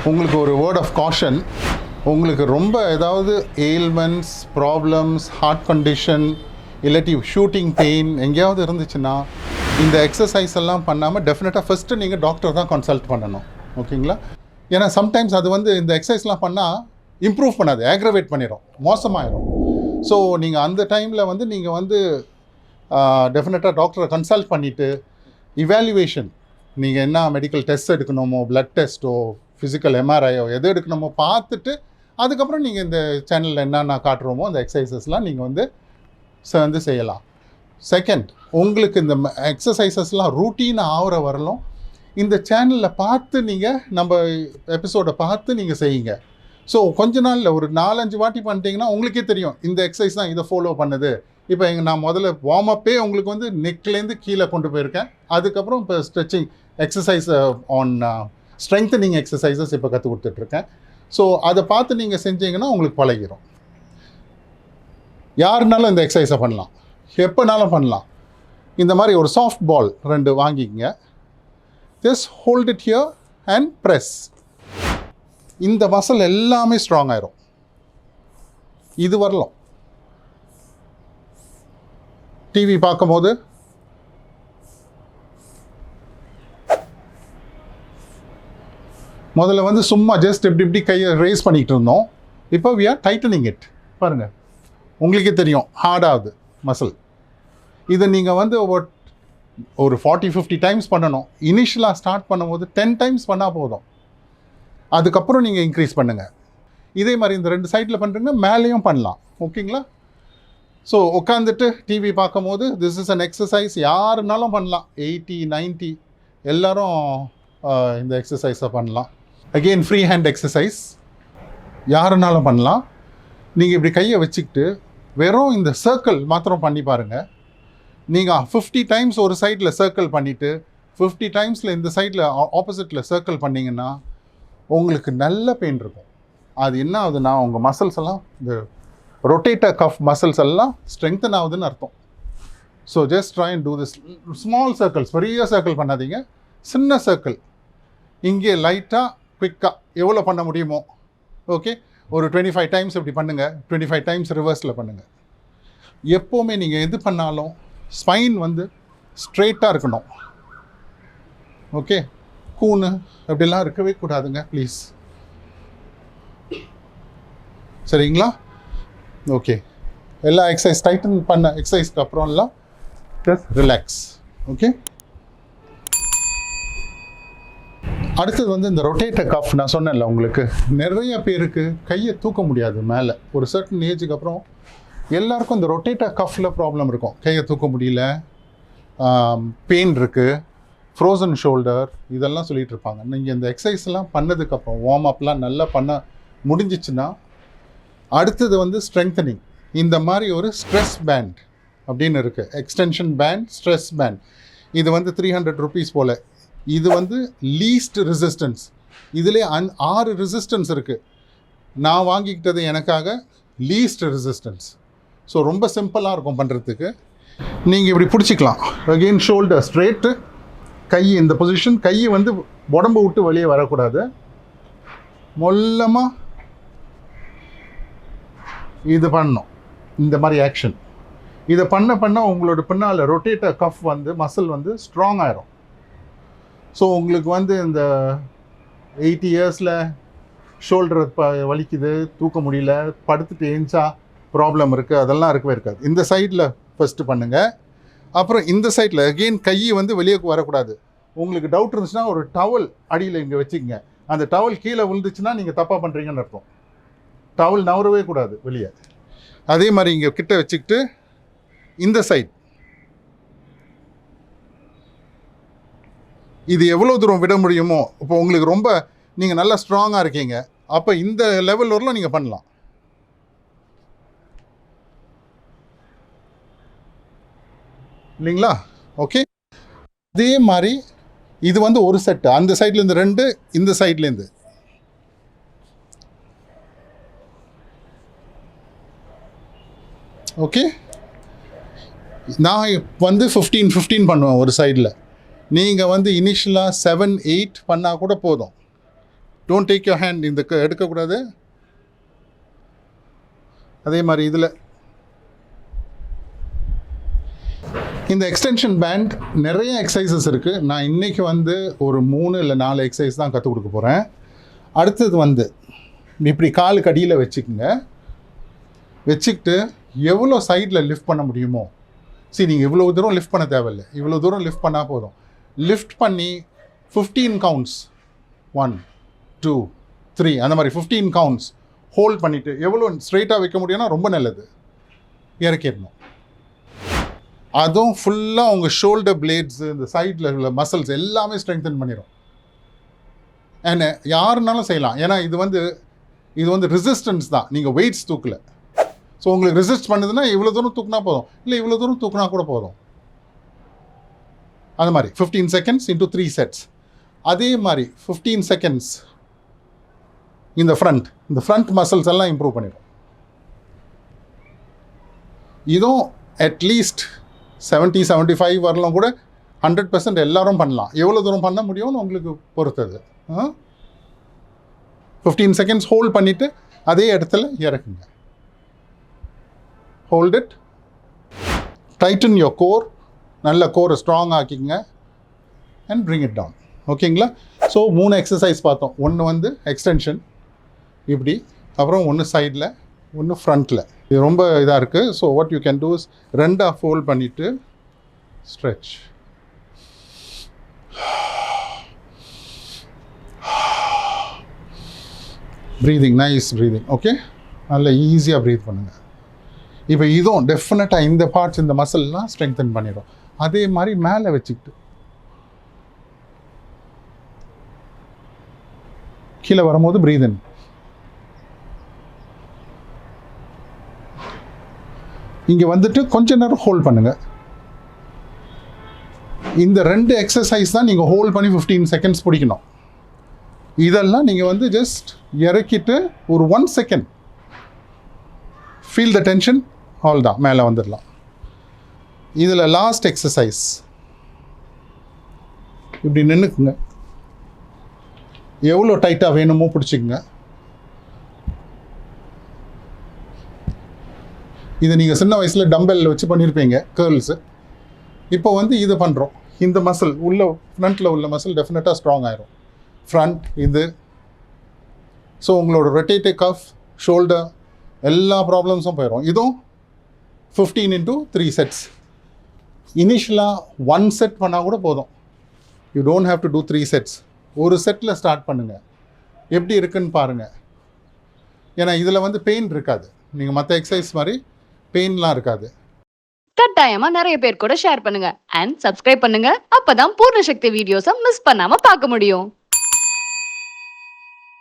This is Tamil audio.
உங்களுக்கு ஒரு வேர்ட் ஆஃப் காஷன். உங்களுக்கு ரொம்ப ஏதாவது எயில்மெண்ட்ஸ், ப்ராப்ளம்ஸ், ஹார்ட் கண்டிஷன், இல்லாட்டி ஷூட்டிங் பெயின் எங்கேயாவது இருந்துச்சுன்னா இந்த எக்ஸசைஸ் எல்லாம் பண்ணாமல் டெஃபினட்டாக ஃபஸ்ட்டு நீங்கள் டாக்டர் தான் கன்சல்ட் பண்ணணும். ஓகேங்களா? ஏன்னா சம்டைம்ஸ் அது வந்து இந்த எக்ஸசைஸ்லாம் பண்ணால் இம்ப்ரூவ் பண்ணாது, ஆக்ரவேட் பண்ணிடும், மோசமாயிடும். ஸோ நீங்கள் அந்த டைமில் வந்து நீங்கள் வந்து டெஃபினட்டாக டாக்டரை கன்சல்ட் பண்ணிவிட்டு இவாலுவேஷன், நீங்கள் என்ன மெடிக்கல் டெஸ்ட் எடுக்கணுமோ, பிளட் டெஸ்ட்டோ, ஃபிசிக்கல் எம்ஆர்ஐயோ எது எடுக்கணுமோ பார்த்துட்டு அதுக்கப்புறம் நீங்கள் இந்த சேனலில் என்னென்ன காட்டுறோமோ அந்த எக்ஸசைசஸ்லாம் நீங்கள் வந்து செய்யலாம். செகண்ட், உங்களுக்கு இந்த எக்ஸசைசஸ்லாம் ரூட்டீனாக ஆகிற வரலும் இந்த சேனலில் பார்த்து நீங்கள் நம்ம எபிசோடை பார்த்து நீங்கள் செய்யுங்க. ஸோ கொஞ்ச நாளில் ஒரு 4-5 வாட்டி பண்ணிட்டீங்கன்னா உங்களுக்கே தெரியும் இந்த எக்ஸசைஸ் தான் இதை ஃபாலோ பண்ணுது. இப்போ நான் முதல்ல வார்ம் அப்பே உங்களுக்கு வந்து நெக்லேருந்து கீழே கொண்டு போயிருக்கேன். அதுக்கப்புறம் இப்போ stretching exercise on strengthening exercises இப்போ கற்றுக் கொடுத்துட்ருக்கேன். ஸோ அதை பார்த்து நீங்கள் செஞ்சீங்கன்னா உங்களுக்கு பழகிடும். யாருனாலும் இந்த எக்ஸசைஸை பண்ணலாம், எப்போனாலும் பண்ணலாம். இந்த மாதிரி ஒரு சாஃப்ட் பால் 2 வாங்கிக்கங்க. Just hold it here and press. இந்த மசில் எல்லாமே ஸ்ட்ராங் ஆயிரும். இது வரலாம் டிவி பார்க்கும்போது முதல்ல வந்து சும்மா ஜஸ்ட் இப்படி கையை ரேஸ் பண்ணிகிட்டு இருந்தோம். இப்போ வி ஆர் டைட்டனிங் இட். பாருங்கள், உங்களுக்கே தெரியும் ஹார்டாகுது மசில். இதை நீங்கள் வந்து ஒரு 40-50 டைம்ஸ் பண்ணணும். இனிஷியலாக ஸ்டார்ட் பண்ணும்போது 10 டைம்ஸ் பண்ணால் போதும். அதுக்கப்புறம் நீங்கள் இன்க்ரீஸ் பண்ணுங்கள். இதே மாதிரி இந்த 2 சைடில் பண்ணுறீங்கன்னா மேலேயும் பண்ணலாம். ஓகேங்களா? ஸோ உட்காந்துட்டு டிவி பார்க்கும்போது திஸ் இஸ் அன் எக்ஸசைஸ். யாருனாலும் பண்ணலாம். 80-90 எல்லோரும் இந்த எக்ஸசைஸை பண்ணலாம். அகெயின் ஃப்ரீ ஹேண்ட் எக்ஸசைஸ் யாருனாலும் பண்ணலாம். நீங்கள் இப்படி கையை வச்சுக்கிட்டு வெறும் இந்த சர்க்கிள் மாத்திரம் பண்ணி பாருங்கள். நீங்கள் 50 டைம்ஸ் ஒரு சைடில் சர்க்கிள் பண்ணிவிட்டு 50 டைம்ஸில் இந்த சைடில் ஆப்போசிட்டில் சர்க்கிள் பண்ணிங்கன்னா உங்களுக்கு நல்ல பெயின் இருக்கும். அது என்ன ஆகுதுன்னா உங்கள் மசில்ஸ் எல்லாம் இந்த ரொட்டேட்டர் கஃப் மசில்ஸ் எல்லாம் ஸ்ட்ரெங்தன் ஆகுதுன்னு அர்த்தம். So just try and do this small circles. பெரிய சர்க்கிள் பண்ணாதீங்க, சின்ன சர்க்கிள். இங்கே லைட்டாக குவிக்காக எவ்வளோ பண்ண முடியுமோ. ஓகே, ஒரு 25 டைம்ஸ் இப்படி பண்ணுங்கள். 25 டைம்ஸ் ரிவர்ஸில் பண்ணுங்கள். எப்போவுமே நீங்கள் எது பண்ணாலும் ஸ்பைன் வந்து ஸ்ட்ரெயிட்டாக இருக்கணும். ஓகே, கூணு அப்படிலாம் இருக்கவே கூடாதுங்க ப்ளீஸ். சரிங்களா? ஓகே, எல்லா எக்ஸசைஸ் டைட்டன் பண்ண எக்ஸசைஸ்க்கு அப்புறம்லாம் ஜஸ்ட் ரிலாக்ஸ். ஓகே, அடுத்தது வந்து இந்த ரொட்டேட்டர் கஃப். நான் சொன்னேன்ல உங்களுக்கு, நிறைய பேருக்கு கையை தூக்க முடியாது மேலே. ஒரு சர்டன் ஏஜுக்கு அப்புறம் எல்லாருக்கும் இந்த ரொட்டேட்டர் கஃப்பில் ப்ராப்ளம் இருக்கும். கையை தூக்க முடியல, பெயின் இருக்குது, ஃப்ரோசன் ஷோல்டர், இதெல்லாம் சொல்லிகிட்டு இருப்பாங்க. நீங்கள் இந்த எக்ஸசைஸ்லாம் பண்ணதுக்கப்புறம் வார்ம் அப்லாம் நல்லா பண்ண முடிஞ்சிச்சுன்னா அடுத்தது வந்து ஸ்ட்ரெங்தனிங். இந்த மாதிரி ஒரு ஸ்ட்ரெஸ் பேண்ட் அப்படின்னு இருக்குது. Extension band, stress band. இது வந்து 300 rupees போல். இது வந்து லீஸ்ட் ரெசிஸ்டன்ஸ். இதிலே 6 ரெசிஸ்டன்ஸ் இருக்குது. நான் வாங்கிக்கிட்டது எனக்காக லீஸ்ட் ரெசிஸ்டன்ஸ். ஸோ ரொம்ப சிம்பிளாக இருக்கும் பண்ணுறதுக்கு. நீங்கள் இப்படி பிடிச்சிக்கலாம். அகெயின் ஷோல்டர் ஸ்ட்ரெயிட்டு, கை இந்த பொசிஷன். கை வந்து உடம்பு விட்டு வெளியே வரக்கூடாது. மொல்லமாக இது பண்ணணும். இந்த மாதிரி ஆக்ஷன் இதை பண்ண உங்களோட பின்னால் ரொட்டேட்டர் கஃப் வந்து மசில் வந்து ஸ்ட்ராங் ஆயிரும். ஸோ உங்களுக்கு வந்து இந்த 80 இயர்ஸில் ஷோல்டர் வலிக்குது, தூக்க முடியல, படுத்துட்டு ஏஞ்சா ப்ராப்ளம் இருக்குது, அதெல்லாம் இருக்கவே இருக்காது. இந்த சைடில் ஃபஸ்ட்டு பண்ணுங்கள். அப்புறம் இந்த சைடில் அகெயின் கை வந்து வெளியே வரக்கூடாது. உங்களுக்கு டவுட் இருந்துச்சுன்னா ஒரு டவல் அடியில் இங்கே வச்சுக்கங்க. அந்த டவல் கீழே விழுந்துச்சுன்னா நீங்கள் தப்பாக பண்ணுறீங்கன்னு அர்த்தம். டவல் நவரவே கூடாது வெளியே. அதே மாதிரி இங்கே கிட்ட வச்சுக்கிட்டு இந்த சைட் இது எவ்வளோ தூரம் விட முடியுமோ. இப்போ உங்களுக்கு ரொம்ப நீங்கள் நல்லா ஸ்ட்ராங்காக இருக்கீங்க, அப்போ இந்த லெவல் வரலாம் நீங்கள் பண்ணலாம். இல்லைங்களா? ஓகே, அதே மாதிரி இது வந்து ஒரு செட்டு. அந்த சைட்லேருந்து 2, இந்த சைட்லேருந்து. ஓகே, நான் வந்து 15 பண்ணுவேன் ஒரு சைடில். நீங்கள் வந்து இனிஷியலாக 7-8 பண்ணால் கூட போதும். டோன்ட் டேக் யுவர் ஹேண்ட் இந்த எடுக்கக்கூடாது. அதே மாதிரி இதில் இந்த எக்ஸ்டென்ஷன் பேண்ட் நிறைய எக்ஸசைசஸ் இருக்குது. நான் இன்றைக்கி வந்து ஒரு 3 இல்லை 4 எக்ஸசைஸ் தான் கற்றுக் கொடுக்க போகிறேன். அடுத்தது வந்து இப்படி காலுக்கு அடியில் வச்சுக்கிட்டு எவ்வளோ சைடில் லிஃப்ட் பண்ண முடியுமோ. சரி, நீங்கள் இவ்வளோ தூரம் லிஃப்ட் பண்ண தேவையில்லை, இவ்வளோ தூரம் லிஃப்ட் பண்ணால் போதும். லிஃப்ட் பண்ணி 15 கவுண்ட்ஸ், 1 2 3 அந்த மாதிரி 15 கவுண்ட்ஸ் ஹோல்ட் பண்ணிவிட்டு எவ்வளோ ஸ்ட்ரைட்டாக வைக்க முடியும்னா ரொம்ப நல்லது. இறக்கிடணும். அதுவும் ஃபுல்லாக உங்கள் ஷோல்டர் பிளேட்ஸு, இந்த சைடில் உள்ள மசில்ஸ் எல்லாமே ஸ்ட்ரெங்தன் பண்ணிடும். அண்ட் யாருனாலும் செய்யலாம். ஏன்னா இது வந்து ரெசிஸ்டன்ஸ் தான், நீங்கள் வெயிட்ஸ் தூக்கல. ஸோ உங்களுக்கு ரெசிஸ்ட் பண்ணுதுன்னா இவ்வளோ தூரம் தூக்குனா போதும், இல்லை இவ்வளோ தூரம் தூக்குனா கூட போதும். அது மாதிரி 15 செகண்ட்ஸ் இன்டூ 3 செட்ஸ். அதே மாதிரி 15 செகண்ட்ஸ் இந்த ஃப்ரண்ட் மசில்ஸ் எல்லாம் இம்ப்ரூவ் பண்ணிடும். இதுவும் அட்லீஸ்ட் 70-75 வரலாம் கூட 100% எல்லாரும் பண்ணலாம். எவ்வளோ தூரம் பண்ண முடியும்னு உங்களுக்கு பொறுத்தது. 15 செகண்ட்ஸ் ஹோல்ட் பண்ணிவிட்டு அதே இடத்துல இறக்குங்க. Hold it, tighten your core, நல்ல கோரை ஸ்ட்ராங் ஆக்கிங்க அண்ட் பிரிங் இட் டவுன். ஓகேங்களா? ஸோ 3 எக்ஸசைஸ் பார்த்தோம். ஒன்று வந்து எக்ஸ்டென்ஷன் இப்படி, அப்புறம் ஒன்று சைடில், ஒன்று ஃப்ரண்ட்டில். இது ரொம்ப இதாக இருக்குது. So what you can do is 2 fold பண்ணிவிட்டு stretch. Breathing, nice breathing. Okay, நல்ல ஈஸியாக ப்ரீத் பண்ணுங்கள். இப்போ இதுவும் டெஃபினட்டாக இந்த பார்ட்ஸ், இந்த மசில்லாம் ஸ்ட்ரெங்தன் பண்ணிடும். அதே மாதிரி மேலே வச்சுக்கிட்டு கீழே வரும்போது ப்ரீத் இன். இங்கே வந்துட்டு கொஞ்ச நேரம் ஹோல்ட் பண்ணுங்கள். இந்த 2 எக்ஸசைஸ் தான் நீங்கள் ஹோல்ட் பண்ணி 15 செகண்ட்ஸ் பிடிக்கணும். இதெல்லாம் நீங்கள் வந்து ஜஸ்ட் இறக்கிட்டு ஒரு 1 second feel the tension, all தான் மேலே வந்துடலாம். இதில் லாஸ்ட் எக்ஸசைஸ் இப்படி நின்றுக்குங்க. எவ்வளோ டைட்டாக வேணுமோ பிடிச்சிக்குங்க. இதை நீங்கள் சின்ன வயசில் டம்பெல்ல வச்சு பண்ணியிருப்பீங்க கேர்ள்ஸு. இப்போ வந்து இது பண்ணுறோம். இந்த மசில் உள்ள ஃப்ரண்ட்டில் உள்ள மசில் டெஃபினட்டாக ஸ்ட்ராங் ஆயிரும். ஃப்ரண்ட் இது. ஸோ உங்களோட ரொட்டேட்டிவ் கஃப், ஷோல்டர் எல்லா ப்ராப்ளம்ஸும் போயிடும். இதுவும் 15 into 3 செட்ஸ். இனிஷியலாக 1 செட் பண்ணால் கூட போதும். You don't have to do 3 sets. ஒரு செட்டில் ஸ்டார்ட் பண்ணுங்கள். எப்படி இருக்குன்னு பாருங்கள். ஏன்னா இதில் வந்து பெயின் இருக்காது. நீங்கள் மற்ற எக்ஸசைஸ் மாதிரி பெயின்லாம் இருக்காது. கட்டாயமா நிறைய பேர் கூட ஷேர் பண்ணுங்க அண்ட் சப்ஸ்கிரைப் பண்ணுங்க. அப்பதான் பூர்ண சக்தி வீடியோஸை மிஸ் பண்ணாம பார்க்க முடியும்.